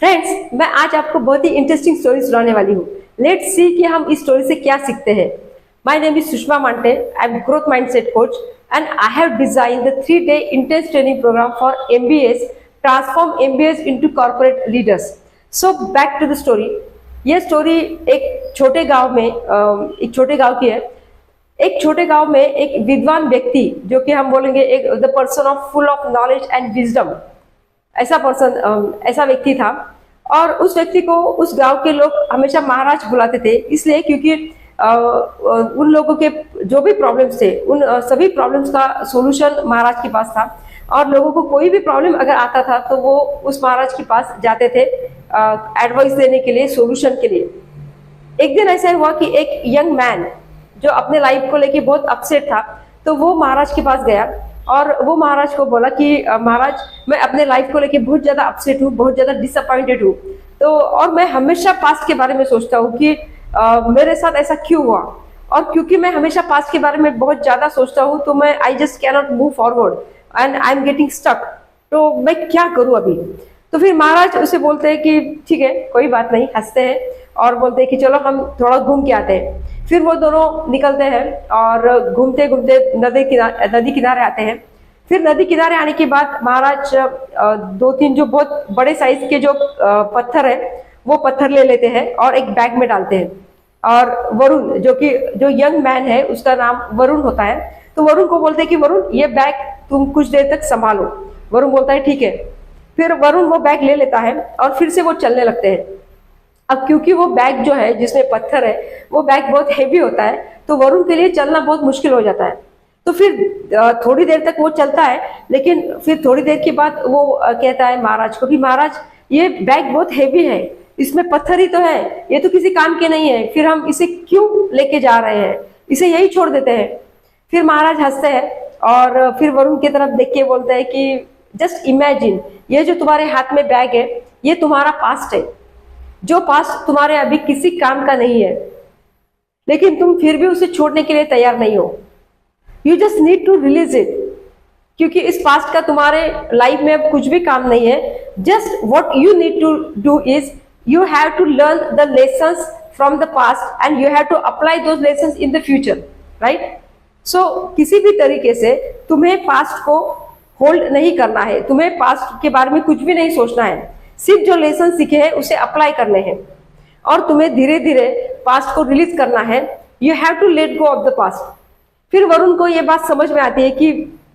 Friends, मैं आज आपको बहुत ही इंटरेस्टिंग स्टोरी सुनाने वाली हूँ। लेट्स सी कि हम इस स्टोरी से क्या सीखते हैं। My name is Sushma Mante. I am growth mindset coach and I have designed the 3-day intense training program for MBAs, transform MBAs into corporate leaders. So back to the story. ये story एक छोटे गांव की है। एक छोटे गांव में एक विद्वान व्यक्ति, जो कि हम बोलेंगे एक the person of full of knowledge and wisdom, ऐसा व्यक्ति था। और उस व्यक्ति को उस गांव के लोग हमेशा महाराज बुलाते थे, इसलिए क्योंकि उन लोगों के जो भी प्रॉब्लम्स थे, उन सभी प्रॉब्लम्स का सॉल्यूशन महाराज के पास था। और लोगों को कोई भी प्रॉब्लम अगर आता था तो वो उस महाराज के पास जाते थे एडवाइस देने के लिए, सॉल्यूशन के लिए। एक दिन ऐसा हुआ कि एक यंग मैन जो अपने लाइफ को लेके बहुत अपसेट था, तो वो महाराज के पास गया और वो महाराज को बोला कि महाराज, मैं अपने लाइफ को लेके बहुत ज्यादा अपसेट हूँ, बहुत ज्यादा डिसअपॉइंटेड हूँ। तो और मैं हमेशा पास्ट के बारे में सोचता हूँ कि मेरे साथ ऐसा क्यों हुआ, और क्योंकि मैं हमेशा पास्ट के बारे में बहुत ज्यादा सोचता हूँ तो मैं I just cannot move forward and I am getting stuck. तो मैं क्या करूँ अभी। तो फिर महाराज उसे बोलते हैं कि ठीक है, कोई बात नहीं, हंसते हैं और बोलते हैं कि चलो हम थोड़ा घूम के आते हैं। फिर वो दोनों निकलते हैं और घूमते घूमते नदी किनारे आते हैं। फिर नदी किनारे आने के बाद महाराज 2-3 जो बहुत बड़े साइज के जो पत्थर है, वो पत्थर ले लेते हैं और एक बैग में डालते हैं। और वरुण, जो यंग मैन है, उसका नाम वरुण होता है, तो वरुण को बोलते हैं कि वरुण, ये बैग तुम कुछ देर तक संभालो। वरुण बोलता है ठीक है। फिर वरुण वो बैग ले लेता है और फिर से वो चलने लगते हैं। अब क्योंकि वो बैग जो है जिसमें पत्थर है, वो बैग बहुत हेवी होता है, तो वरुण के लिए चलना बहुत मुश्किल हो जाता है। तो फिर थोड़ी देर तक वो चलता है, लेकिन फिर थोड़ी देर के बाद वो कहता है महाराज को कि महाराज, ये बैग बहुत हेवी है, इसमें पत्थर ही तो है, ये तो किसी काम के नहीं है, फिर हम इसे क्यों लेके जा रहे हैं, इसे यही छोड़ देते हैं। फिर महाराज हंसते हैं और फिर वरुण की तरफ देख के बोलते हैं कि जस्ट इमेजिन, ये जो तुम्हारे हाथ में बैग है, ये तुम्हारा पास्ट है, जो पास्ट तुम्हारे अभी किसी काम का नहीं है, लेकिन तुम फिर भी उसे छोड़ने के लिए तैयार नहीं हो। You just need to release it, क्योंकि इस पास्ट का तुम्हारे लाइफ में अब कुछ भी काम नहीं है। Just what you need to do is you have to learn the lessons from the past and you have to apply those lessons in the future, right. So किसी भी तरीके से तुम्हें पास्ट को होल्ड नहीं करना है, तुम्हें पास्ट के बारे में कुछ भी नहीं सोचना है, सिर्फ जो लेसन सीखे हैं उसे अप्लाई करने हैं और तुम्हें धीरे धीरे पास्ट को रिलीज करना है। You have to let go of the past. फिर वरुण को ये बात समझ में आती है कि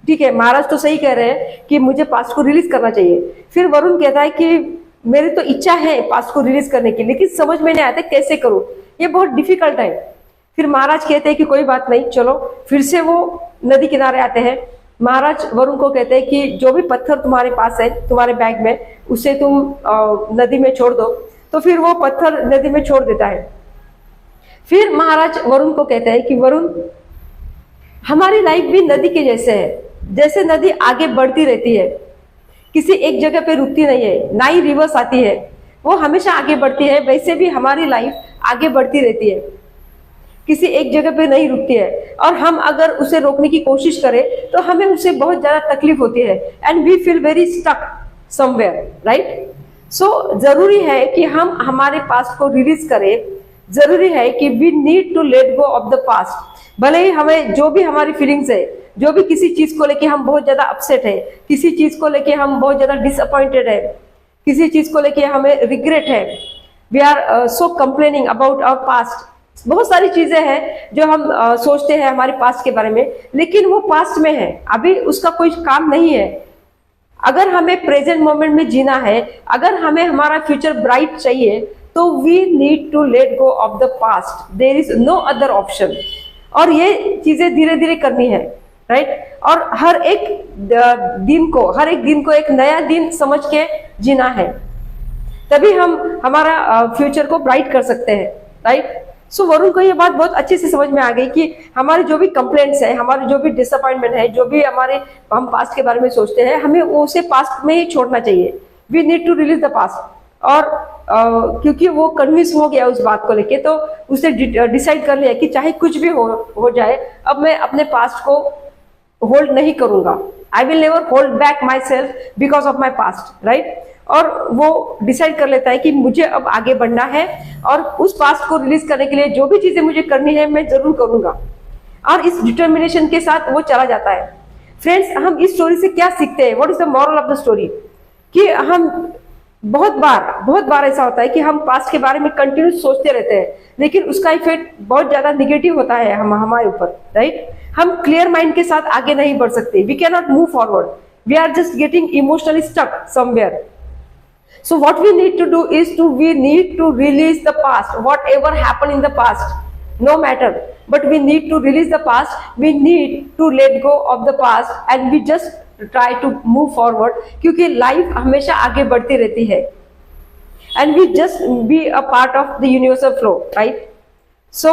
ठीक है, महाराज तो सही कह रहे हैं कि मुझे पास्ट को रिलीज करना चाहिए। फिर वरुण कहता है कि मेरी तो इच्छा है पास्ट को रिलीज करने की, लेकिन समझ में नहीं आता कैसे करूं, ये बहुत डिफिकल्ट है। फिर महाराज कहते हैं कि कोई बात नहीं, चलो। फिर से वो नदी किनारे आते हैं। महाराज वरुण को कहते हैं कि जो भी पत्थर तुम्हारे पास है, तुम्हारे बैग में, उसे तुम नदी में छोड़ दो। तो फिर वो पत्थर नदी में छोड़ देता है। फिर महाराज वरुण को कहते हैं कि वरुण, हमारी लाइफ भी नदी के जैसे है, जैसे नदी आगे बढ़ती रहती है, किसी एक जगह पे रुकती नहीं है, ना ही रिवर्स आती है, वो हमेशा आगे बढ़ती है। वैसे भी हमारी लाइफ आगे बढ़ती रहती है, किसी एक जगह पे नहीं रुकती है। और हम अगर उसे रोकने की कोशिश करें तो हमें उससे बहुत ज्यादा तकलीफ होती है and we feel very stuck somewhere, right. So जरूरी है कि हम हमारे पास्ट को रिलीज करें। जरूरी है कि we need to let go of the past. भले ही हमें जो भी हमारी फीलिंग्स है, जो भी किसी चीज को लेके हम बहुत ज्यादा अपसेट है, किसी चीज को लेके हम बहुत ज्यादा डिसअपॉइंटेड है, किसी चीज को लेके हमें रिग्रेट है, we are so complaining about our past. बहुत सारी चीजें हैं जो हम सोचते हैं हमारे पास्ट के बारे में, लेकिन वो पास्ट में है, अभी उसका कोई काम नहीं है। अगर हमें प्रेजेंट मोमेंट में जीना है, अगर हमें हमारा फ्यूचर ब्राइट चाहिए, तो we need to let go of the past. There is no other option. और ये चीजें धीरे धीरे करनी है, राइट। और हर एक दिन को एक नया दिन समझ के जीना है, तभी हम हमारा फ्यूचर को ब्राइट कर सकते हैं, राइट। सो वरुण को ये बात बहुत अच्छे से समझ में आ गई कि हमारे जो भी कंप्लेंट्स है, हमारे जो भी डिसअपॉइंटमेंट है, जो भी हम पास्ट के बारे में सोचते हैं, हमें उसे पास्ट में ही छोड़ना चाहिए। We need to release the past. और क्योंकि वो कन्विंस हो गया उस बात को लेके, तो उसने डिसाइड कर लिया कि चाहे कुछ भी हो जाए, अब मैं अपने पास्ट को होल्ड नहीं करूंगा। I will never hold back my self because of my past, right. और वो डिसाइड कर लेता है कि मुझे अब आगे बढ़ना है और उस पास्ट को रिलीज करने के लिए जो भी चीजें मुझे करनी है मैं जरूर करूंगा, और इस डिटर्मिनेशन के साथ वो चला जाता है। फ्रेंड्स, हम इस स्टोरी से क्या सीखते हैं? What is the moral of the story? कि हम बहुत बार ऐसा होता है कि हम पास्ट के बारे में कंटिन्यू सोचते रहते हैं, लेकिन उसका इफेक्ट बहुत ज्यादा निगेटिव होता है हमारे ऊपर, राइट? हम क्लियर माइंड के साथ आगे नहीं बढ़ सकते। We can not move forward, we are just getting emotionally stuck somewhere. So what we need to do is we need to release the past, whatever happened in the past, no matter, but we need to release the past, we need to let go of the past and we just try to move forward, क्योंकि life हमेशा आगे बढ़ती रहती है and we just be a part of the universal flow, right? So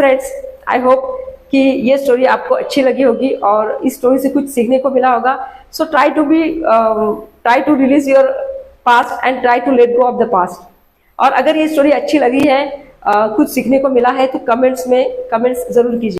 friends, I hope कि ये story आपको अच्छी लगी होगी और इस स्टोरी से कुछ सीखने को मिला होगा। So try to release your past and try to let go of the past। और अगर ये स्टोरी अच्छी लगी है, कुछ सीखने को मिला है, तो कमेंट्स जरूर कीजिए।